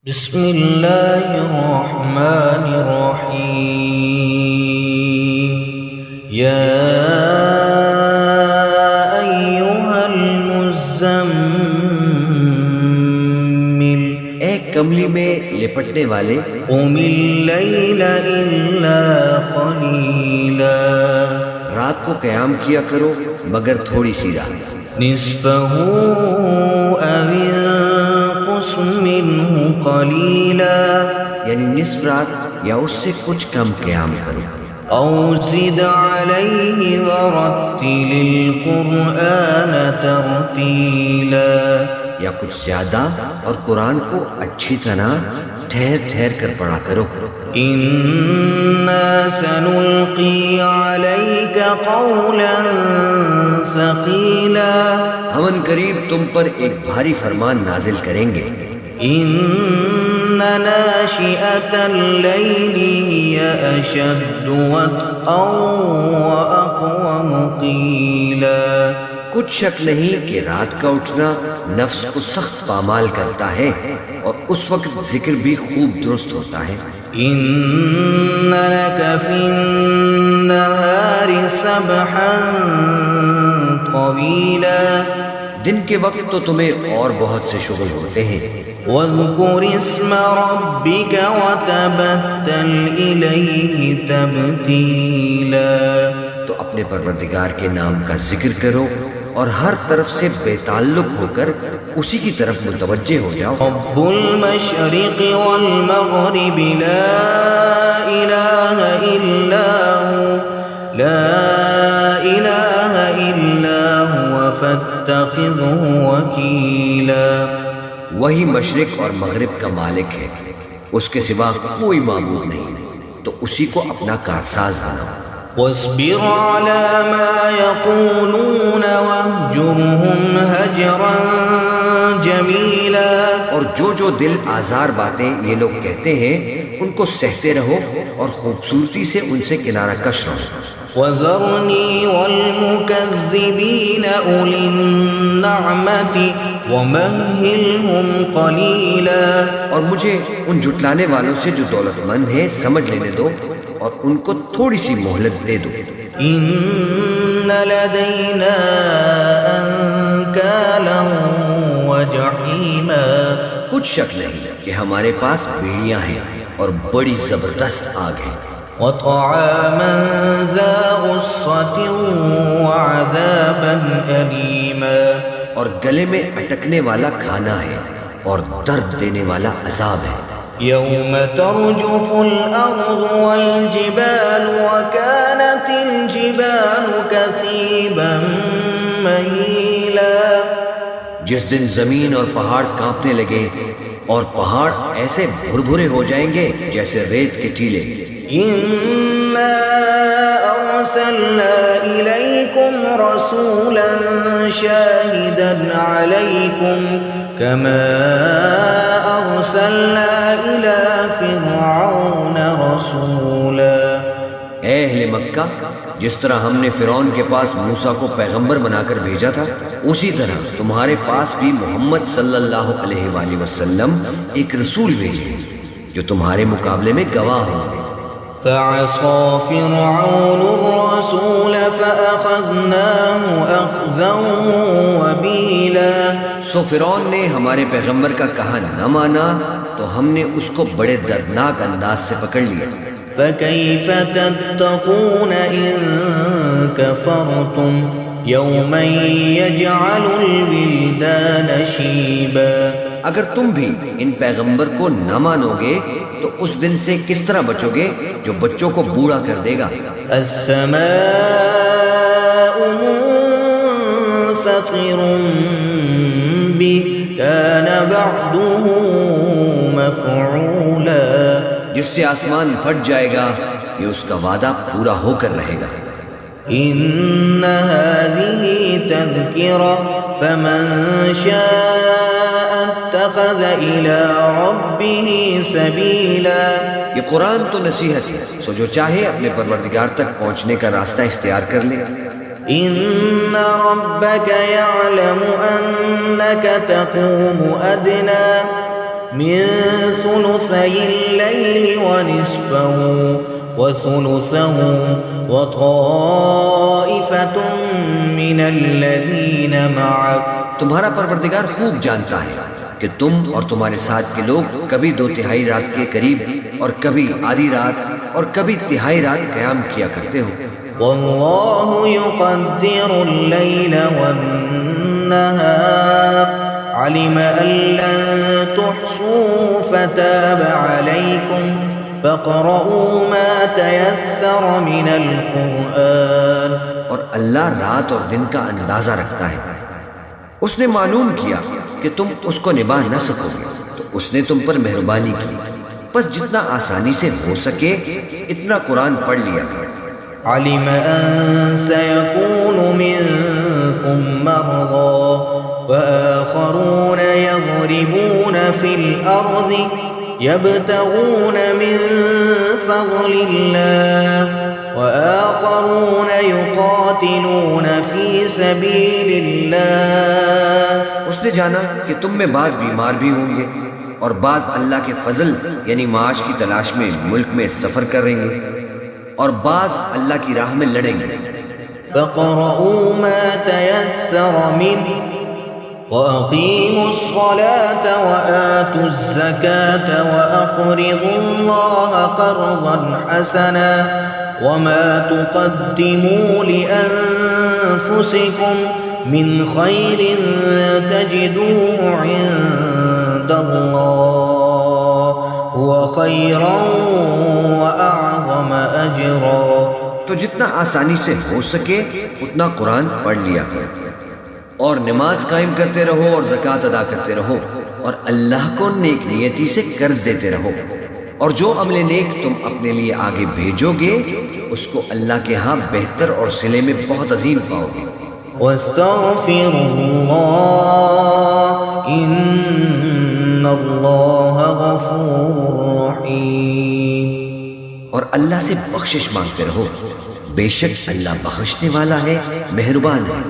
بسم اللہ الرحمن الرحیم یا ایہا المزمل، اے کملی میں لپٹنے والے، قم اللیل الا قلیلا، رات کو قیام کیا کرو مگر تھوڑی سی رات، نصفہ او انقص منہ قلیلا، یعنی نصف رات یا اس سے کچھ کم قیام کرو، او زد علیہ ورتل القرآن ترتیلا، یا کچھ زیادہ اور قرآن کو اچھی طرح ٹھہر ٹھہر کر پڑھا کرو۔ انا سنلقی علیک قولا ثقیلا، ہم ان قریب تم پر ایک بھاری فرمان نازل کریں گے۔ ان ناشئۃ اللیل ہی اشد وطئا واقوم قیلا، کچھ شک نہیں کہ رات کا اٹھنا نفس کو سخت پامال کرتا ہے اور اس وقت ذکر بھی خوب درست ہوتا ہے۔ ان لک فی النہار سبحا طویلا، دن کے وقت تو تمہیں اور بہت سے شغل ہوتے ہیں، واذکر اسم ربک وتبتل الیہ تبتیلا، تو اپنے پروردگار کے نام کا ذکر کرو اور ہر طرف سے بے تعلق ہو کر اسی کی طرف متوجہ ہو جاؤ۔ رب المشرق والمغرب لا الہ الا ہو، لا الہ الا ہوا فاتخذہ وکیلا، وہی مشرق اور مغرب کا مالک ہے، اس کے سوا کوئی معبود نہیں، تو اسی کو اپنا کارساز بناؤ۔ واصبر على ما يقولون واهجرهم هجرا جميلا، اور جو دل آزار باتیں یہ لوگ کہتے ہیں ان کو سہتے رہو اور خوبصورتی سے ان سے کنارہ کش رہو۔ وذرني والمكذبين أولي النعمة ومهلهم قليلا، اور مجھے ان جھٹلانے والوں سے جو دولت مند ہیں سمجھ لینے دو اور ان کو تھوڑی سی مہلت دے دو۔ إن لدينا أنكالا وجحيما، کچھ شک نہیں کہ ہمارے پاس بیڑیاں ہیں اور بڑی زبردست آگ ہے، وطعاما ذا غصة وعذابا أليما، اور گلے میں اٹکنے والا کھانا ہے اور درد دینے والا عذاب ہے۔ يوم ترجف الأرض والجبال وكانت الجبال كثيبا مهيلا، جس دن زمین اور پہاڑ کانپنے لگے اور پہاڑ ایسے بھربھرے ہو جائیں گے جیسے ریت کے ٹیلے۔ إنا أرسلنا إليكم رسولا شاهدا عليكم كما أرسلنا إلى فرعون رسولا، اے اہل مکہ، جس طرح ہم نے فرعون کے پاس موسیٰ کو پیغمبر بنا کر بھیجا تھا، اسی طرح تمہارے پاس بھی محمد صلی اللہ علیہ وآلہ وسلم ایک رسول بھیجے جو تمہارے مقابلے میں گواہ ہو۔ فعصى فرعون الرسول فأخذناه أخذا وبيلا، سو فرعون نے ہمارے پیغمبر کا کہا نہ مانا تو ہم نے اس کو بڑے دردناک انداز سے پکڑ لیا۔ فكيف تتقون إن كفرتم يوما يجعل الولدان شيبا، اگر تم بھی ان پیغمبر کو نہ مانو گے تو اس دن سے کس طرح بچو گے جو بچوں کو بوڑھا کر دے گا۔ السماء منفطر به كان بعده مفعولا، جس سے آسمان پھٹ جائے گا یہ اس کا وعدہ پورا ہو کر رہے گا۔ ان هذه تذکرہ فمن شاء اتخذ الى ربه سبیلا، یہ قرآن تو نصیحت ہے، سو جو چاہے اپنے پروردگار تک پہنچنے کا راستہ اختیار کر لے۔ ان ربك يعلم انك تقوم ادنى من ثلثي الليل ونصفه وثلثه وطائفة من الذين معك. تمہارا پروردگار خوب جانتا ہے کہ تم اور تمہارے ساتھ کے لوگ کبھی 2/3 رات کے قریب اور کبھی آدھی رات اور کبھی تہائی رات قیام کیا کرتے ہو. والله يقدر الليل والنهار علم أن لن تحصوا فتاب عليكم فاقرؤوا ما تيسر من القرآن. اور اللہ رات اور دن کا اندازہ رکھتا ہے. اس نے معلوم کیا کہ تم اس کو نبھا نہ سکو گے تو اس نے تم پر مہربانی کی، بس جتنا آسانی سے ہو سکے اتنا قرآن پڑھ لیا. علم أن سيكون منكم مرضى وآخرون يضربون في الأرض يبتغون من فضل الله وآخرون يقاتلون في سبيل الله. اس نے جانا کہ تم میں بعض بیمار بھی ہوں گے اور بعض اللہ کے فضل یعنی معاش کی تلاش میں ملک میں سفر کریں گے اور بعض اللہ کی راہ میں لڑیں گے. فَاقْرَؤُوا مَا تَيَسَّرَ مِنْهُ وَأَقِيمُوا الصَّلَاةَ وَآتُوا الزَّكَاةَ وَأَقْرِضُوا اللَّهَ قَرْضًا حَسَنًا وَمَا تُقَدِّمُوا لِأَنفُسِكُمْ مِنْ خَيْرٍ تَجِدُوهُ عِندَ اللَّهِ هُوَ خَيْرًا وَأَعْظَمَ أَجْرًا. تو جتنا آسانی سے ہو سکے اتنا قرآن پڑھ لیا کرو اور نماز قائم کرتے رہو اور زکوٰۃ ادا کرتے رہو اور اللہ کو نیک نیتی سے قرض دیتے رہو اور جو عمل نیک تم اپنے لیے آگے بھیجو گے اس کو اللہ کے ہاں بہتر اور صلے میں بہت عظیم پاؤ گے. وَاسْتَغْفِرُوا اللَّهَ إِنَّ اللَّهَ غَفُورٌ رَحِيمٌ. اور اللہ سے بخشش مانگتے رہو، بے شک اللہ بخشنے والا ہے، مہربان ہے.